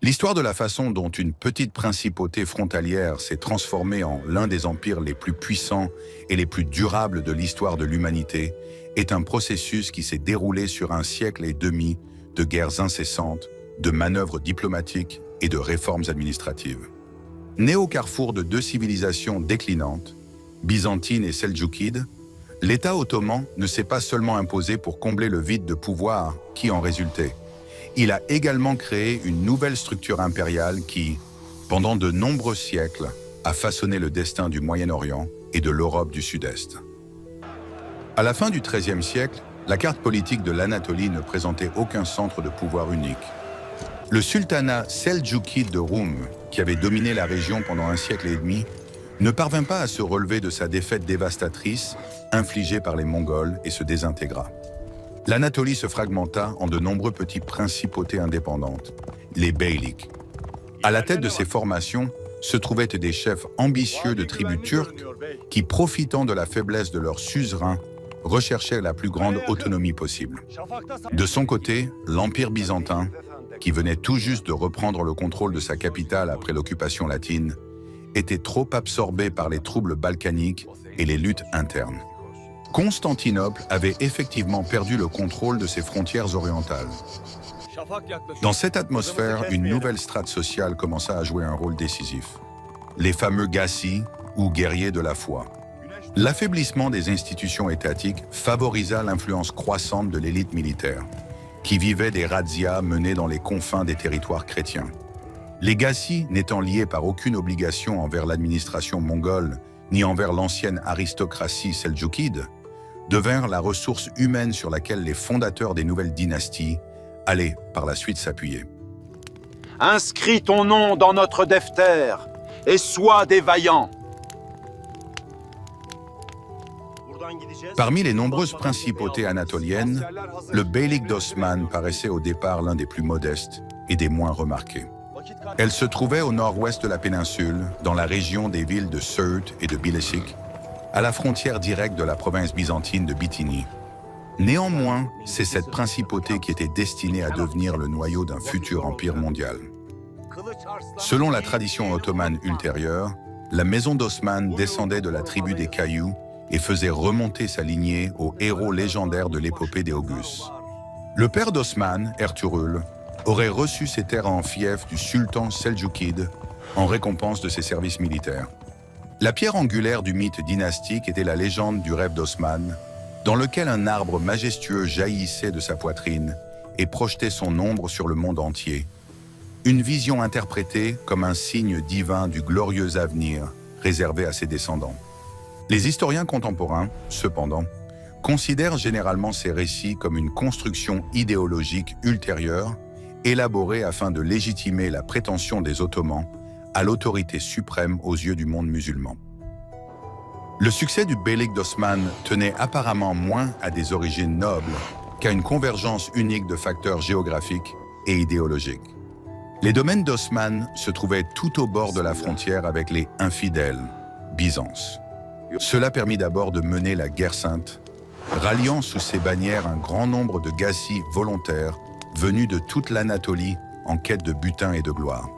L'histoire de la façon dont une petite principauté frontalière s'est transformée en l'un des empires les plus puissants et les plus durables de l'histoire de l'humanité est un processus qui s'est déroulé sur un siècle et demi de guerres incessantes, de manœuvres diplomatiques et de réformes administratives. Né au carrefour de deux civilisations déclinantes, byzantine et seldjoukide, l'État ottoman ne s'est pas seulement imposé pour combler le vide de pouvoir qui en résultait. Il a également créé une nouvelle structure impériale qui, pendant de nombreux siècles, a façonné le destin du Moyen-Orient et de l'Europe du Sud-Est. À la fin du XIIIe siècle, la carte politique de l'Anatolie ne présentait aucun centre de pouvoir unique. Le sultanat seldjoukide de Roum, qui avait dominé la région pendant un siècle et demi, ne parvint pas à se relever de sa défaite dévastatrice infligée par les Mongols et se désintégra. L'Anatolie se fragmenta en de nombreux petits principautés indépendantes, les beyliks. À la tête de ces formations se trouvaient des chefs ambitieux de tribus turques qui, profitant de la faiblesse de leurs suzerains, recherchaient la plus grande autonomie possible. De son côté, l'Empire byzantin, qui venait tout juste de reprendre le contrôle de sa capitale après l'occupation latine, était trop absorbé par les troubles balkaniques et les luttes internes. Constantinople avait effectivement perdu le contrôle de ses frontières orientales. Dans cette atmosphère, une nouvelle strate sociale commença à jouer un rôle décisif. Les fameux gassis, ou guerriers de la foi. L'affaiblissement des institutions étatiques favorisa l'influence croissante de l'élite militaire, qui vivait des razzias menées dans les confins des territoires chrétiens. Les gassis, n'étant liés par aucune obligation envers l'administration mongole, ni envers l'ancienne aristocratie seldjoukide, devinrent la ressource humaine sur laquelle les fondateurs des nouvelles dynasties allaient par la suite s'appuyer. Inscris ton nom dans notre defter et sois des vaillants. Parmi les nombreuses principautés anatoliennes, le beylik d'Osman paraissait au départ l'un des plus modestes et des moins remarqués. Elle se trouvait au nord-ouest de la péninsule, dans la région des villes de Sirte et de Bileşik, à la frontière directe de la province byzantine de Bithynie. Néanmoins, c'est cette principauté qui était destinée à devenir le noyau d'un futur empire mondial. Selon la tradition ottomane ultérieure, la maison d'Osman descendait de la tribu des Cailloux et faisait remonter sa lignée aux héros légendaires de l'épopée des Augus. Le père d'Osman, Ertuğrul, aurait reçu ces terres en fief du sultan seldjoukide en récompense de ses services militaires. La pierre angulaire du mythe dynastique était la légende du rêve d'Osman, dans lequel un arbre majestueux jaillissait de sa poitrine et projetait son ombre sur le monde entier. Une vision interprétée comme un signe divin du glorieux avenir réservé à ses descendants. Les historiens contemporains, cependant, considèrent généralement ces récits comme une construction idéologique ultérieure, élaborée afin de légitimer la prétention des Ottomans à l'autorité suprême aux yeux du monde musulman. Le succès du beylik d'Osman tenait apparemment moins à des origines nobles qu'à une convergence unique de facteurs géographiques et idéologiques. Les domaines d'Osman se trouvaient tout au bord de la frontière avec les infidèles, Byzance. Cela permit d'abord de mener la guerre sainte, ralliant sous ses bannières un grand nombre de gassis volontaires venus de toute l'Anatolie en quête de butin et de gloire.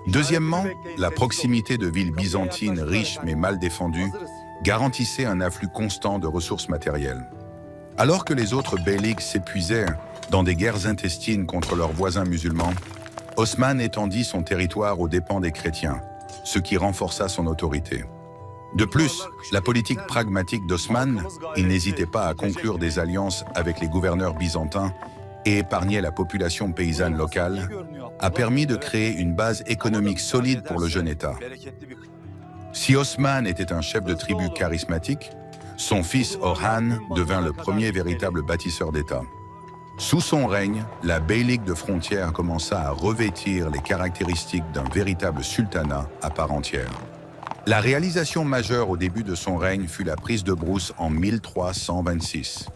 Deuxièmement, la proximité de villes byzantines riches mais mal défendues garantissait un afflux constant de ressources matérielles. Alors que les autres beyliks s'épuisaient dans des guerres intestines contre leurs voisins musulmans, Osman étendit son territoire aux dépens des chrétiens, ce qui renforça son autorité. De plus, la politique pragmatique d'Osman, il n'hésitait pas à conclure des alliances avec les gouverneurs byzantins et épargnait la population paysanne locale, a permis de créer une base économique solide pour le jeune État. Si Osman était un chef de tribu charismatique, son fils Orhan devint le premier véritable bâtisseur d'État. Sous son règne, la beylik de frontière commença à revêtir les caractéristiques d'un véritable sultanat à part entière. La réalisation majeure au début de son règne fut la prise de Brousse en 1326.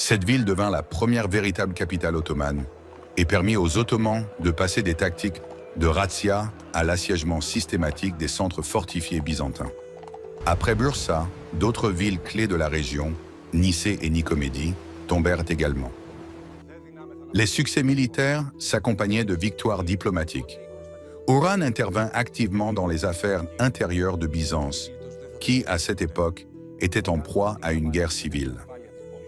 Cette ville devint la première véritable capitale ottomane et permit aux Ottomans de passer des tactiques de razzia à l'assiègement systématique des centres fortifiés byzantins. Après Bursa, d'autres villes clés de la région, Nicée et Nicomédie, tombèrent également. Les succès militaires s'accompagnaient de victoires diplomatiques. Orhan intervint activement dans les affaires intérieures de Byzance, qui, à cette époque, était en proie à une guerre civile.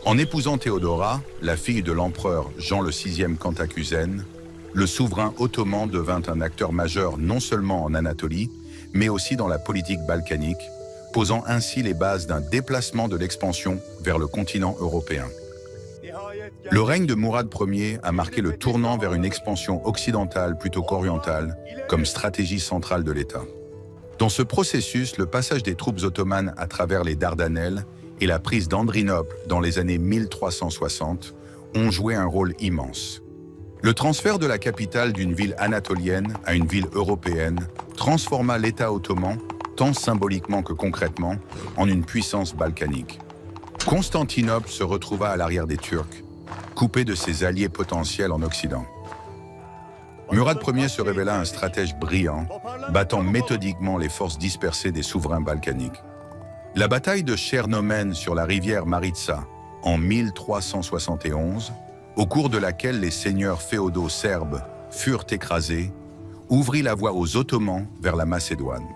En épousant Théodora, la fille de l'empereur Jean le VIe Cantacuzène, le souverain ottoman devint un acteur majeur non seulement en Anatolie, mais aussi dans la politique balkanique, posant ainsi les bases d'un déplacement de l'expansion vers le continent européen. Le règne de Mourad Ier a marqué le tournant vers une expansion occidentale plutôt qu'orientale comme stratégie centrale de l'État. Dans ce processus, le passage des troupes ottomanes à travers les Dardanelles et la prise d'Andrinople dans les années 1360 ont joué un rôle immense. Le transfert de la capitale d'une ville anatolienne à une ville européenne transforma l'État ottoman, tant symboliquement que concrètement, en une puissance balkanique. Constantinople se retrouva à l'arrière des Turcs, coupé de ses alliés potentiels en Occident. Murad Ier se révéla un stratège brillant, battant méthodiquement les forces dispersées des souverains balkaniques. La bataille de Chernomène sur la rivière Maritsa en 1371, au cours de laquelle les seigneurs féodaux serbes furent écrasés, ouvrit la voie aux Ottomans vers la Macédoine.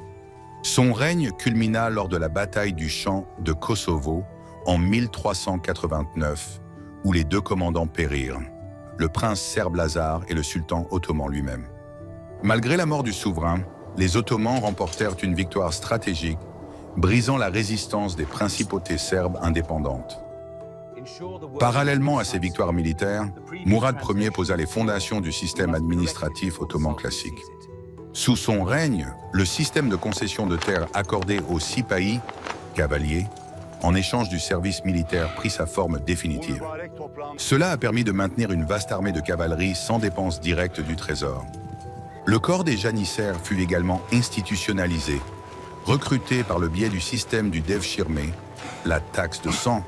Son règne culmina lors de la bataille du champ de Kosovo en 1389, où les deux commandants périrent, le prince serbe Lazare et le sultan ottoman lui-même. Malgré la mort du souverain, les Ottomans remportèrent une victoire stratégique, brisant la résistance des principautés serbes indépendantes. Parallèlement à ces victoires militaires, Mourad Ier posa les fondations du système administratif ottoman classique. Sous son règne, le système de concession de terres accordé aux sipahi, cavaliers, en échange du service militaire prit sa forme définitive. Cela a permis de maintenir une vaste armée de cavalerie sans dépenses directes du trésor. Le corps des janissaires fut également institutionnalisé, recruté par le biais du système du devshirme, la taxe de sang,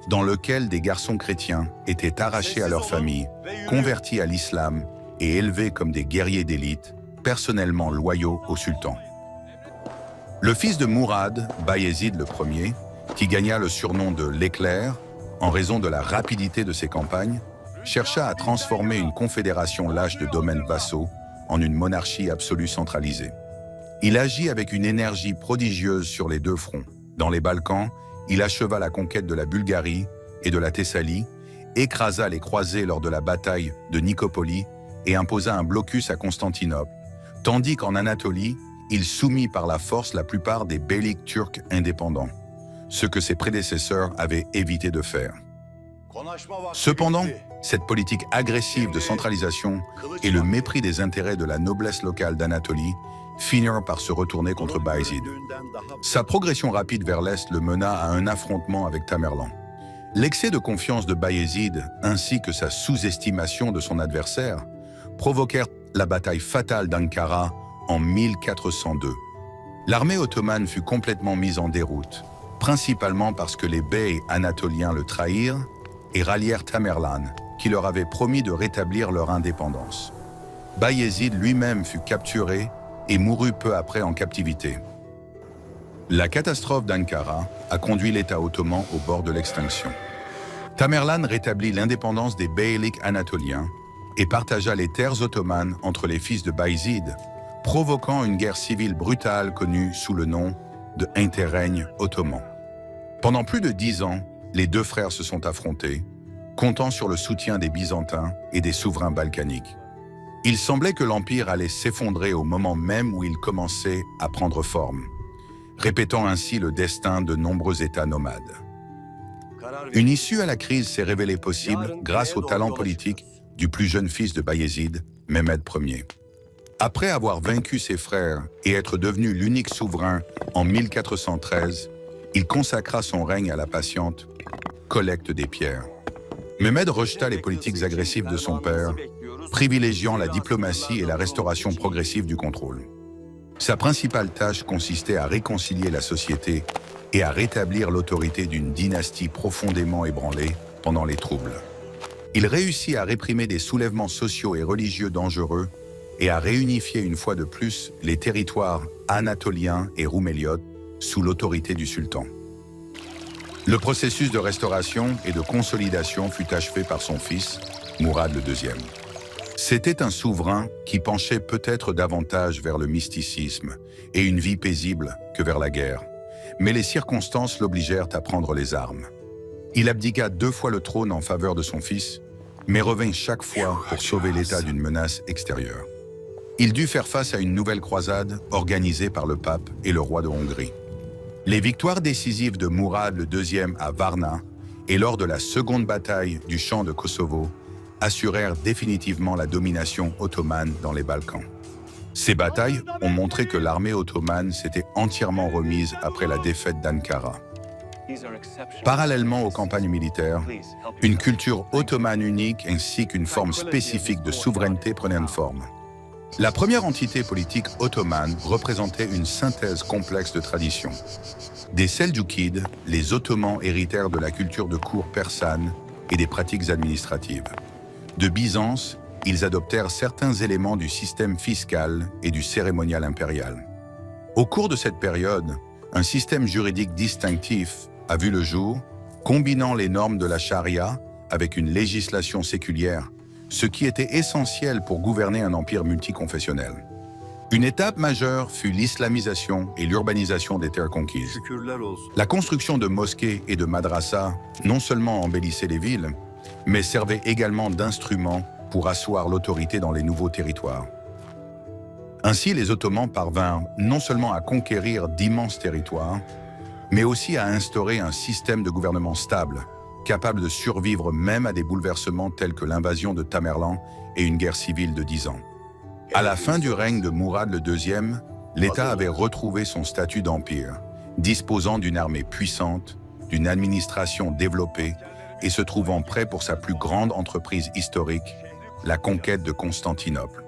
dans lequel des garçons chrétiens étaient arrachés à leur famille, convertis à l'islam et élevés comme des guerriers d'élite, personnellement loyaux au sultan. Le fils de Mourad, Bayezid Ier, qui gagna le surnom de l'Éclair en raison de la rapidité de ses campagnes, chercha à transformer une confédération lâche de domaines vassaux en une monarchie absolue centralisée. Il agit avec une énergie prodigieuse sur les deux fronts. Dans les Balkans, il acheva la conquête de la Bulgarie et de la Thessalie, écrasa les croisés lors de la bataille de Nicopolie et imposa un blocus à Constantinople, tandis qu'en Anatolie, il soumit par la force la plupart des beyliks turcs indépendants, ce que ses prédécesseurs avaient évité de faire. Cependant, cette politique agressive de centralisation et le mépris des intérêts de la noblesse locale d'Anatolie finirent par se retourner contre Bayezid. Sa progression rapide vers l'Est le mena à un affrontement avec Tamerlan. L'excès de confiance de Bayezid ainsi que sa sous-estimation de son adversaire provoquèrent la bataille fatale d'Ankara en 1402. L'armée ottomane fut complètement mise en déroute, principalement parce que les beys anatoliens le trahirent et rallièrent Tamerlan, qui leur avait promis de rétablir leur indépendance. Bayezid lui-même fut capturé et mourut peu après en captivité. La catastrophe d'Ankara a conduit l'État ottoman au bord de l'extinction. Tamerlan rétablit l'indépendance des beyliks anatoliens et partagea les terres ottomanes entre les fils de Bayezid, provoquant une guerre civile brutale connue sous le nom de interrègne ottoman. Pendant plus de 10 ans, les deux frères se sont affrontés, comptant sur le soutien des Byzantins et des souverains balkaniques. Il semblait que l'Empire allait s'effondrer au moment même où il commençait à prendre forme, répétant ainsi le destin de nombreux États nomades. Une issue à la crise s'est révélée possible grâce au talent politique du plus jeune fils de Bayezid, Mehmed Ier. Après avoir vaincu ses frères et être devenu l'unique souverain en 1413, il consacra son règne à la patiente collecte des pierres. Mehmed rejeta les politiques agressives de son père, privilégiant la diplomatie et la restauration progressive du contrôle. Sa principale tâche consistait à réconcilier la société et à rétablir l'autorité d'une dynastie profondément ébranlée pendant les troubles. Il réussit à réprimer des soulèvements sociaux et religieux dangereux et à réunifier une fois de plus les territoires anatoliens et rouméliot sous l'autorité du sultan. Le processus de restauration et de consolidation fut achevé par son fils, Mourad II. C'était un souverain qui penchait peut-être davantage vers le mysticisme et une vie paisible que vers la guerre. Mais les circonstances l'obligèrent à prendre les armes. Il abdiqua 2 fois le trône en faveur de son fils, mais revint chaque fois pour sauver l'État d'une menace extérieure. Il dut faire face à une nouvelle croisade organisée par le pape et le roi de Hongrie. Les victoires décisives de Mourad II à Varna et lors de la seconde bataille du champ de Kosovo assurèrent définitivement la domination ottomane dans les Balkans. Ces batailles ont montré que l'armée ottomane s'était entièrement remise après la défaite d'Ankara. Parallèlement aux campagnes militaires, une culture ottomane unique ainsi qu'une forme spécifique de souveraineté prenaient une forme. La première entité politique ottomane représentait une synthèse complexe de traditions. Des Seldjoukides, les Ottomans héritèrent de la culture de cour persane et des pratiques administratives. De Byzance, ils adoptèrent certains éléments du système fiscal et du cérémonial impérial. Au cours de cette période, un système juridique distinctif a vu le jour, combinant les normes de la charia avec une législation séculière, ce qui était essentiel pour gouverner un empire multiconfessionnel. Une étape majeure fut l'islamisation et l'urbanisation des terres conquises. La construction de mosquées et de madrasas non seulement embellissait les villes, mais servait également d'instrument pour asseoir l'autorité dans les nouveaux territoires. Ainsi, les Ottomans parvinrent non seulement à conquérir d'immenses territoires, mais aussi à instaurer un système de gouvernement stable, capable de survivre même à des bouleversements tels que l'invasion de Tamerlan et une guerre civile de 10 ans. À la fin du règne de Mourad II, l'État avait retrouvé son statut d'empire, disposant d'une armée puissante, d'une administration développée et se trouvant prêt pour sa plus grande entreprise historique, la conquête de Constantinople.